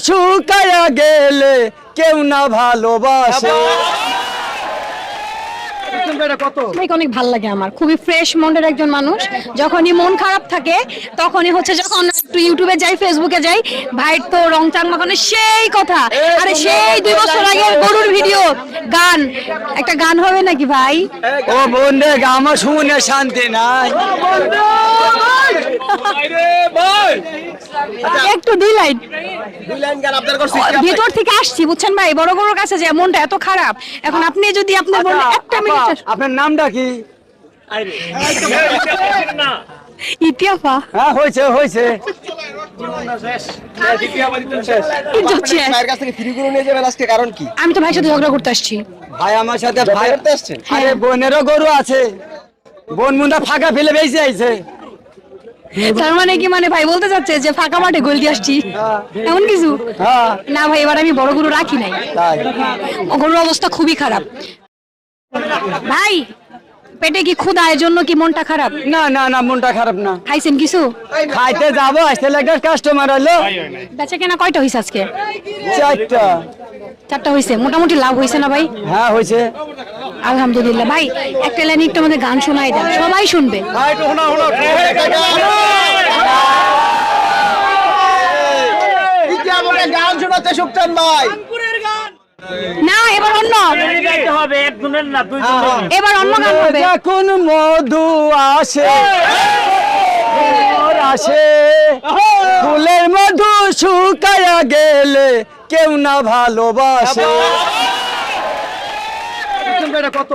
শুকায়া গেলে কেউ না ভালোবাসে। ভাইকে অনেক ভালো লাগে আমার, খুবই ফ্রেশ মনের একজন মানুষ। যখনই মন খারাপ থাকে তখনই হচ্ছে, যখন একটু ইউটিউবে যাই ফেসবুকে যাই, ভাইয়ের তো রং চাং মাখানো সেই কথা। আরে সেই 2 বছর আগের গরুর ভিডিও, গান, একটা গান হবে নাকি ভাই? ও বোন রে, আমার শুনে শান্তি নাই। একটু 2 লাইন গান আপনার করছি ভেতর থেকে আসছি, বুঝছেন ভাই, বড় গরুর কাছে যে মনটা এত খারাপ। এখন আপনি যদি আপনার বলেন একটা মিনিট। আপনার নামটা কি? ইতিহাফা। হ্যাঁ, হয়েছে হয়েছে। ভাইয়ের কাছ থেকে ফ্রি করে নিয়ে যাবেন আজকে, কারণ কি? আমি তো ভাইয়ের সাথে ঝগড়া করতে আসছি। ভাই আমার সাথে ভাই করতে আসছেন? আরে বোনেরও গরু আছে, বোন মুন্ডা ফাঁকা ফেলে বেঁচে আইছে। তার মানে কি, মানে ভাই বলতে চাচ্ছে যে ফাঁকা মাঠে গোল দিয়ে আসছি, এমন কিছু? হ্যাঁ না ভাই, এবার আমি বড় গরু রাখি নাই, তাই। গরুর অবস্থা খুবই খারাপ। ভাই পেটে কি ক্ষুধা, এর জন্য কি মনটা খারাপ? না না না, মনটা খারাপ না। খাইছেন কিছু? খাইতে যাবো, আসতে একটা কাস্টমার হলো। বেচা কেনা কয়টা হয়েছে আজকে? 4টা। 4টা হয়েছে, মোটামুটি লাভ হয়েছে না ভাই? হ্যাঁ হয়েছে। আলহামদুলিল্লাহ। ভাই একটা লাইন একটু আমাদের গান শোনাই দেন, সবাই শুনবে। গান শোনাতে সুখচান ভাই। না, এবার অন্য, এবার অন্য গান হবে। যখন মধু আসে আসে, ফুলের মধু শুকায়া গেলে কেউ না ভালোবাসে। কত